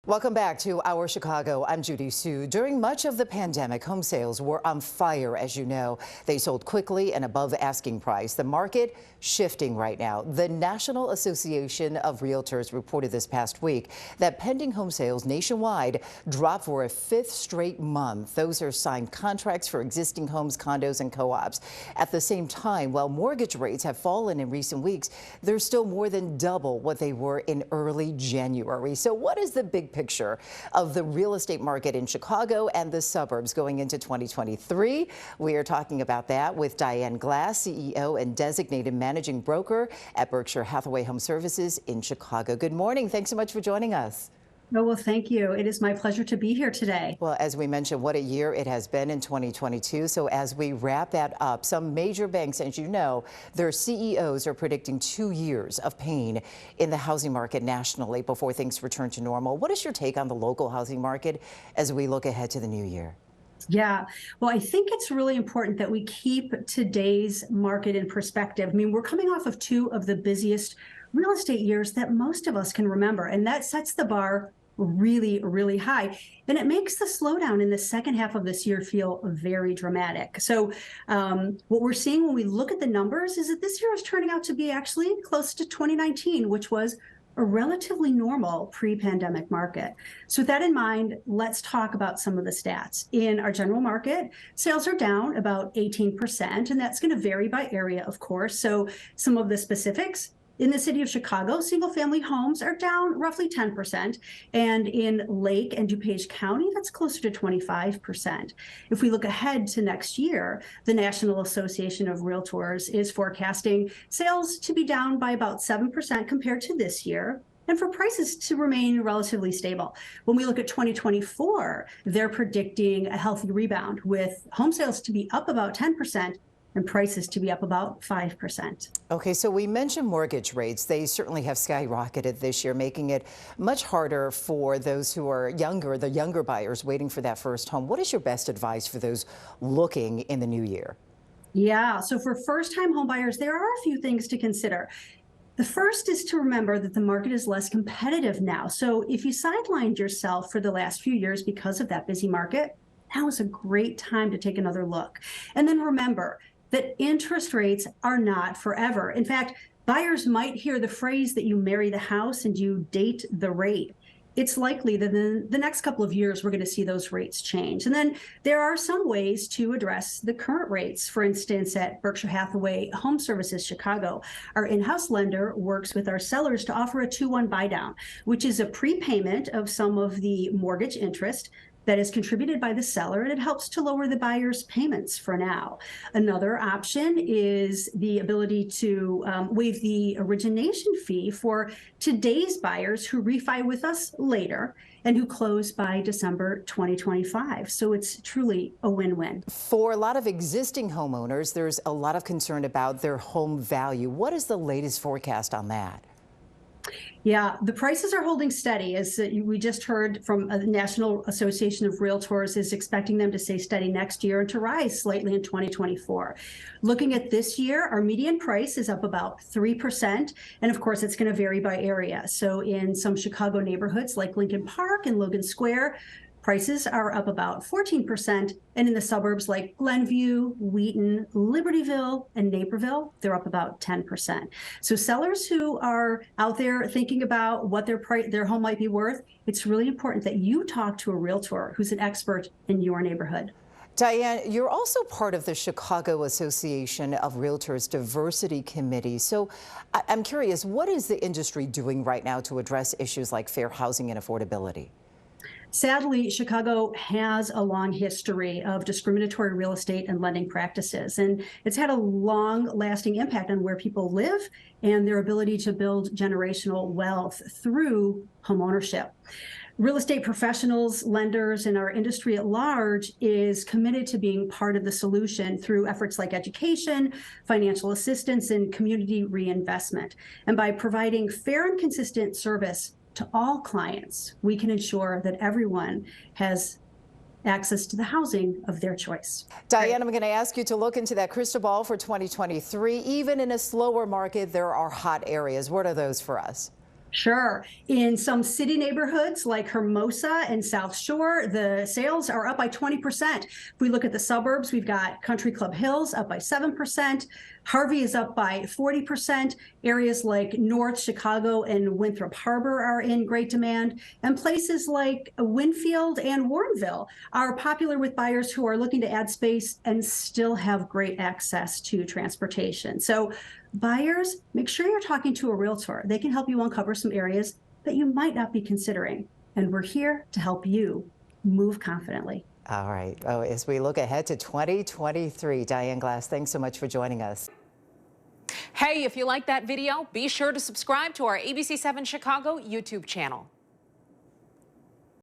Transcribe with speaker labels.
Speaker 1: Welcome back to Our Chicago. I'm Judy Sue. During much of the pandemic, home sales were on fire, as you know. They sold quickly and above asking price. The market shifting right now. The National Association of Realtors reported this past week that pending home sales nationwide dropped for a fifth straight month. Those are signed contracts for existing homes, condos, and co-ops. At the same time, while mortgage rates have fallen in recent weeks, they're still more than double what they were in early January. So what is the big picture of the real estate market in Chicago and the suburbs going into 2023? We are talking about that with Diane Glass, CEO and designated managing broker at Berkshire Hathaway Home Services in Chicago. Good morning. Thanks so much for joining us.
Speaker 2: Oh, well, thank you. It is my pleasure to be here today.
Speaker 1: Well, as we mentioned, what a year it has been in 2022. So as we wrap that up, some major banks, as you know, their CEOs are predicting 2 years of pain in the housing market nationally before things return to normal. What is your take on the local housing market as we look ahead to the new year?
Speaker 2: Yeah, well, I think it's really important that we keep today's market in perspective. I mean, we're coming off of two of the busiest real estate years that most of us can remember, and that sets the bar really, really high. And it makes the slowdown in the second half of this year feel very dramatic. So what we're seeing when we look at the numbers is that this year is turning out to be actually close to 2019, which was a relatively normal pre-pandemic market. So with that in mind, let's talk about some of the stats. In our general market, sales are down about 18%, and that's going to vary by area, of course. So some of the specifics: in the city of Chicago, single-family homes are down roughly 10%, and in Lake and DuPage County, that's closer to 25%. If we look ahead to next year, the National Association of Realtors is forecasting sales to be down by about 7% compared to this year, and for prices to remain relatively stable. When we look at 2024, they're predicting a healthy rebound, with home sales to be up about 10%, and prices to be up about 5%.
Speaker 1: Okay, so we mentioned mortgage rates. They certainly have skyrocketed this year, making it much harder for those who are younger, the younger buyers waiting for that first home. What is your best advice for those looking in the new year?
Speaker 2: Yeah, so for first-time home buyers, there are a few things to consider. The first is to remember that the market is less competitive now. So if you sidelined yourself for the last few years because of that busy market, now is a great time to take another look. And then remember that interest rates are not forever. In fact, buyers might hear the phrase that you marry the house and you date the rate. It's likely that in the next couple of years, we're going to see those rates change. And then there are some ways to address the current rates. For instance, at Berkshire Hathaway Home Services Chicago, our in-house lender works with our sellers to offer a 2-1 buy down, which is a prepayment of some of the mortgage interest that is contributed by the seller, and it helps to lower the buyer's payments for now. Another option is the ability to waive the origination fee for today's buyers who refi with us later and who close by December 2025. So it's truly a win-win.
Speaker 1: For a lot of existing homeowners, there's a lot of concern about their home value. What is the latest forecast on that?
Speaker 2: Yeah, the prices are holding steady. As we just heard from the National Association of Realtors is expecting them to stay steady next year and to rise slightly in 2024. Looking at this year, our median price is up about 3%. And of course, it's going to vary by area. So in some Chicago neighborhoods like Lincoln Park and Logan Square, prices are up about 14%, and in the suburbs like Glenview, Wheaton, Libertyville, and Naperville, they're up about 10%. So sellers who are out there thinking about what their home might be worth, it's really important that you talk to a realtor who's an expert in your neighborhood.
Speaker 1: Diane, you're also part of the Chicago Association of Realtors Diversity Committee. So I'm curious, what is the industry doing right now to address issues like fair housing and affordability?
Speaker 2: Sadly, Chicago has a long history of discriminatory real estate and lending practices, and it's had a long-lasting impact on where people live and their ability to build generational wealth through homeownership. Real estate professionals, lenders, and our industry at large is committed to being part of the solution through efforts like education, financial assistance, and community reinvestment. And by providing fair and consistent service to all clients, we can ensure that everyone has access to the housing of their choice.
Speaker 1: Diane, I'm going to ask you to look into that crystal ball for 2023. Even in a slower market, there are hot areas. What are those for us?
Speaker 2: Sure. In some city neighborhoods like Hermosa and South Shore, the sales are up by 20%. If we look at the suburbs, we've got Country Club Hills up by 7%. Harvey is up by 40%. Areas like North Chicago and Winthrop Harbor are in great demand. And places like Winfield and Warrenville are popular with buyers who are looking to add space and still have great access to transportation. So buyers, make sure you're talking to a realtor. They can help you uncover some areas that you might not be considering. And we're here to help you move confidently.
Speaker 1: All right. Oh, as we look ahead to 2023, Diane Glass, thanks so much for joining us.
Speaker 3: Hey, if you like that video, be sure to subscribe to our ABC7 Chicago YouTube channel.